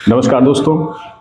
नमस्कार दोस्तों।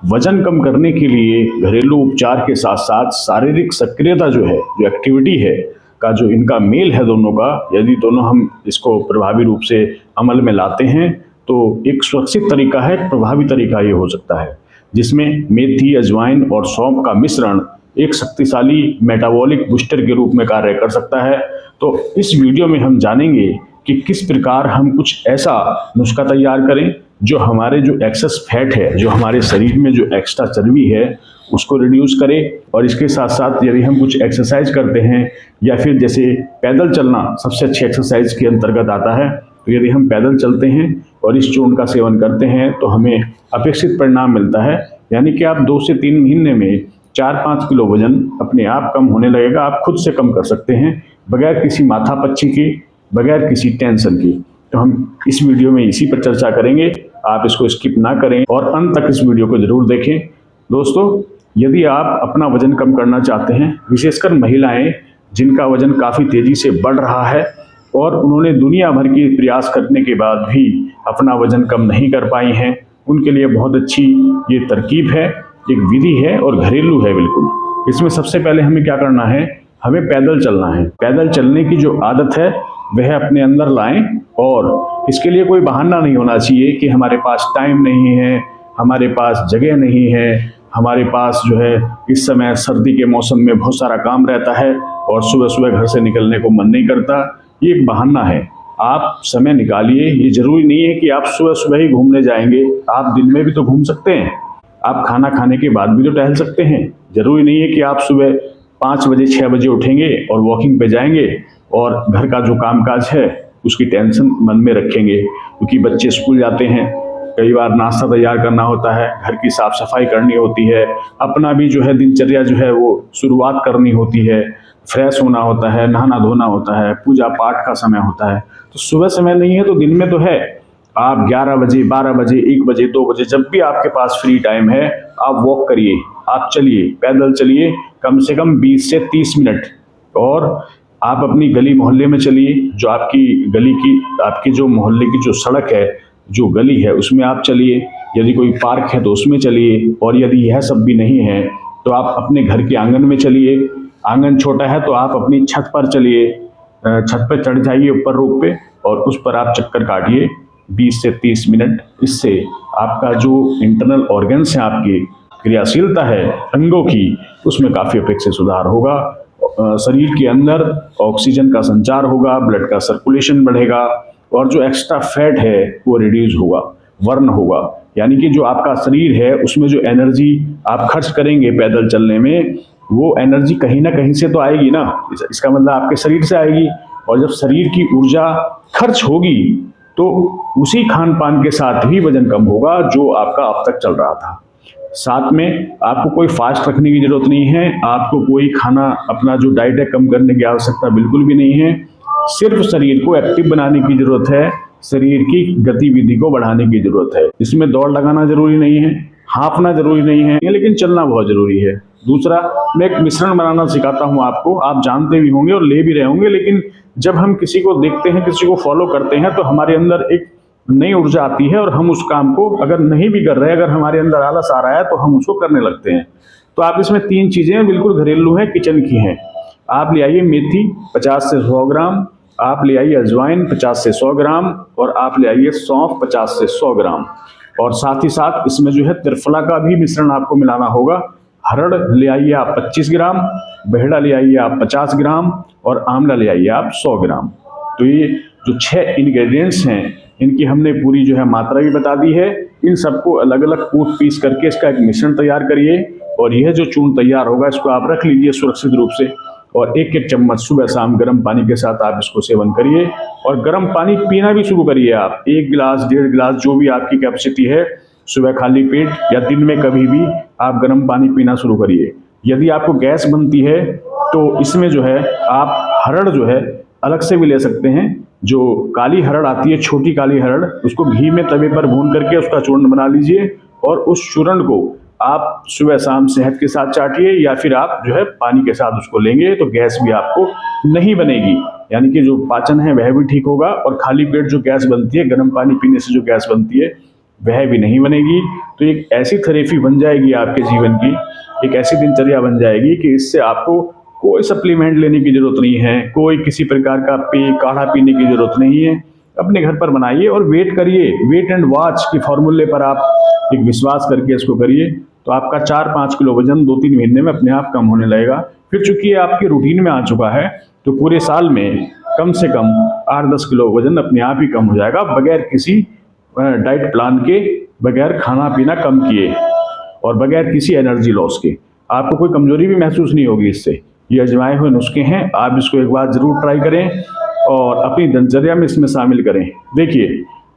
वजन कम करने के लिए घरेलू उपचार के साथ साथ शारीरिक सक्रियता जो एक्टिविटी है का जो इनका मेल है दोनों का, यदि दोनों हम इसको प्रभावी रूप से अमल में लाते हैं तो एक सुरक्षित तरीका है, एक प्रभावी तरीका ये हो सकता है जिसमें मेथी, अजवाइन और सौंफ का मिश्रण एक शक्तिशाली मेटाबॉलिक बूस्टर के रूप में कार्य कर सकता है। तो इस वीडियो में हम जानेंगे कि किस प्रकार हम कुछ ऐसा नुस्खा तैयार करें जो हमारे जो एक्सेस फैट है, जो हमारे शरीर में जो एक्स्ट्रा चर्बी है उसको रिड्यूस करे। और इसके साथ साथ यदि हम कुछ एक्सरसाइज करते हैं या फिर जैसे पैदल चलना सबसे अच्छी एक्सरसाइज के अंतर्गत आता है, तो यदि हम पैदल चलते हैं और इस चूर्ण का सेवन करते हैं तो हमें अपेक्षित परिणाम मिलता है। यानी कि आप 2 से 3 महीने में 4-5 किलो वजन अपने आप कम होने लगेगा। आप खुद से कम कर सकते हैं बगैर किसी माथापच्ची के, बगैर किसी टेंशन की। तो हम इस वीडियो में इसी पर चर्चा करेंगे। आप इसको स्किप ना करें और अंत तक इस वीडियो को जरूर देखें। दोस्तों, यदि आप अपना वजन कम करना चाहते हैं, विशेषकर महिलाएं जिनका वजन काफ़ी तेज़ी से बढ़ रहा है और उन्होंने दुनिया भर के प्रयास करने के बाद भी अपना वजन कम नहीं कर पाई हैं, उनके लिए बहुत अच्छी ये तरकीब है, एक विधि है और घरेलू है बिल्कुल। इसमें सबसे पहले हमें क्या करना है, हमें पैदल चलना है। पैदल चलने की जो आदत है वह अपने अंदर लाएं और इसके लिए कोई बहाना नहीं होना चाहिए कि हमारे पास टाइम नहीं है, हमारे पास जगह नहीं है, हमारे पास इस समय सर्दी के मौसम में बहुत सारा काम रहता है और सुबह सुबह घर से निकलने को मन नहीं करता। ये एक बहाना है। आप समय निकालिए। ये जरूरी नहीं है कि आप सुबह सुबह ही घूमने जाएंगे, आप दिन में भी तो घूम सकते हैं। आप खाना खाने के बाद भी तो टहल सकते हैं। जरूरी नहीं है कि आप सुबह 5 बजे 6 बजे उठेंगे और वॉकिंग पे जाएंगे और घर का जो कामकाज है उसकी टेंशन मन में रखेंगे, क्योंकि बच्चे स्कूल जाते हैं, कई बार नाश्ता तैयार करना होता है, घर की साफ सफाई करनी होती है, अपना भी दिनचर्या वो शुरुआत करनी होती है, फ्रेश होना होता है, नहाना धोना होता है, पूजा पाठ का समय होता है। तो सुबह समय नहीं है तो दिन में तो है। आप 11 बजे 12 बजे 1 बजे 2 बजे जब भी आपके पास फ्री टाइम है आप वॉक करिए, आप चलिए, पैदल चलिए कम से कम 20 से 30 मिनट। और आप अपनी गली मोहल्ले में चलिए, जो आपकी गली की, आपकी जो मोहल्ले की जो सड़क है, जो गली है उसमें आप चलिए। यदि कोई पार्क है तो उसमें चलिए। और यदि यह सब भी नहीं है तो आप अपने घर के आंगन में चलिए। आंगन छोटा है तो आप अपनी छत पर चलिए, छत पर चढ़ जाइए ऊपर रूफ पे और उस पर आप चक्कर काटिए 20 से 30 मिनट। इससे आपका जो इंटरनल ऑर्गन्स हैं, आपकी क्रियाशीलता है अंगों की, उसमें काफ़ी अपेक्षित सुधार होगा। शरीर के अंदर ऑक्सीजन का संचार होगा, ब्लड का सर्कुलेशन बढ़ेगा और जो एक्स्ट्रा फैट है वो रिड्यूस होगा, वर्न होगा। यानी कि जो आपका शरीर है उसमें जो एनर्जी आप खर्च करेंगे पैदल चलने में, वो एनर्जी कहीं ना कहीं से तो आएगी ना। इसका मतलब आपके शरीर से आएगी। और जब शरीर की ऊर्जा खर्च होगी तो उसी खान पान के साथ ही वजन कम होगा जो आपका अब तक चल रहा था। साथ में आपको कोई फास्ट रखने की जरूरत नहीं है, आपको कोई खाना अपना जो डाइट है कम करने की आवश्यकता बिल्कुल भी नहीं है। सिर्फ शरीर को एक्टिव बनाने की जरूरत है, शरीर की गतिविधि को बढ़ाने की जरूरत है। इसमें दौड़ लगाना जरूरी नहीं है, हाँफना जरूरी नहीं है, लेकिन चलना बहुत जरूरी है। दूसरा, मैं एक मिश्रण बनाना सिखाता हूँ आपको, आप जानते भी होंगे और ले भी रहे होंगे, लेकिन जब हम किसी को देखते हैं, किसी को फॉलो करते हैं तो हमारे अंदर एक नई ऊर्जा आती है और हम उस काम को अगर नहीं भी कर रहे हैं, अगर हमारे अंदर आलस आ रहा है तो हम उसको करने लगते हैं। तो आप इसमें 3 चीजें बिल्कुल घरेलू हैं, किचन की हैं। आप ले आइए मेथी 50 से 100 ग्राम, आप ले आइए अजवाइन 50 से 100 ग्राम और आप ले आइए सौंफ 50 से 100 ग्राम। और साथ ही साथ इसमें त्रिफला का भी मिश्रण आपको मिलाना होगा। हरड़ ले आइए आप 25 ग्राम, बहेड़ा ले आइए आप 50 ग्राम और आंवला ले आइए आप 100 ग्राम। तो ये जो 6 इंग्रेडिएंट्स हैं इनकी हमने पूरी मात्रा भी बता दी है। इन सबको अलग अलग कूट पीस करके इसका एक मिश्रण तैयार करिए और यह जो चूर्ण तैयार होगा इसको आप रख लीजिए सुरक्षित रूप से। और 1-1 चम्मच सुबह शाम गर्म पानी के साथ आप इसको सेवन करिए। और गर्म पानी पीना भी शुरू करिए आप, 1 गिलास 1.5 गिलास जो भी आपकी कैपेसिटी है, सुबह खाली पेट या दिन में कभी भी आप गर्म पानी पीना शुरू करिए। यदि आपको गैस बनती है तो इसमें आप हरड़ अलग से भी ले सकते हैं। जो काली हरड़ आती है, छोटी काली हरड़, उसको घी में तवे पर भून करके उसका चूर्ण बना लीजिए और उस चूर्ण को आप सुबह शाम शहद के साथ चाटिए या फिर आप पानी के साथ उसको लेंगे तो गैस भी आपको नहीं बनेगी। यानी कि जो पाचन है वह भी ठीक होगा और खाली पेट जो गैस बनती है, गर्म पानी पीने से जो गैस बनती है वह भी नहीं बनेगी। तो एक ऐसी थेरेपी बन जाएगी आपके जीवन की, एक ऐसी दिनचर्या बन जाएगी कि इससे आपको कोई सप्लीमेंट लेने की जरूरत नहीं है, कोई किसी प्रकार का काढ़ा पीने की जरूरत नहीं है। अपने घर पर बनाइए और वेट करिए, वेट एंड वॉच के फॉर्मूले पर आप एक विश्वास करके इसको करिए, तो आपका 4-5 किलो वजन 2-3 महीने में अपने आप कम होने लगेगा। फिर चूंकि ये आपके रूटीन में आ चुका है, तो पूरे साल में कम से कम 8-10 किलो वजन अपने आप ही कम हो जाएगा, बगैर किसी डाइट प्लान के, बगैर खाना पीना कम किए और बगैर किसी एनर्जी लॉस के। आपको कोई कमजोरी भी महसूस नहीं होगी इससे। ये आजमाए हुए नुस्खे हैं, आप इसको एक बार जरूर ट्राई करें और अपनी दिनचर्या में इसमें शामिल करें। देखिए,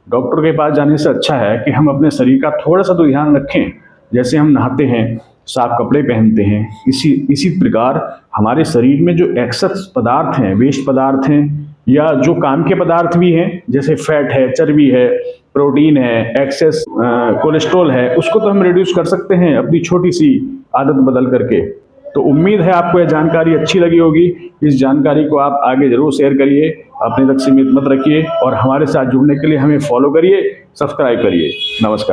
डॉक्टर के पास जाने से अच्छा है कि हम अपने शरीर का थोड़ा सा तो ध्यान रखें। जैसे हम नहाते हैं, साफ कपड़े पहनते हैं, इसी प्रकार हमारे शरीर में जो एक्सेस पदार्थ हैं, वेस्ट पदार्थ हैं, या जो काम के पदार्थ भी हैं, जैसे फैट है, चर्बी है, प्रोटीन है, एक्सेस कोलेस्ट्रॉल है, उसको तो हम रिड्यूस कर सकते हैं अपनी छोटी सी आदत बदल करके। तो उम्मीद है आपको यह जानकारी अच्छी लगी होगी। इस जानकारी को आप आगे जरूर शेयर करिए, अपने तक सीमित मत रखिए और हमारे साथ जुड़ने के लिए हमें फॉलो करिए, सब्सक्राइब करिए। नमस्कार।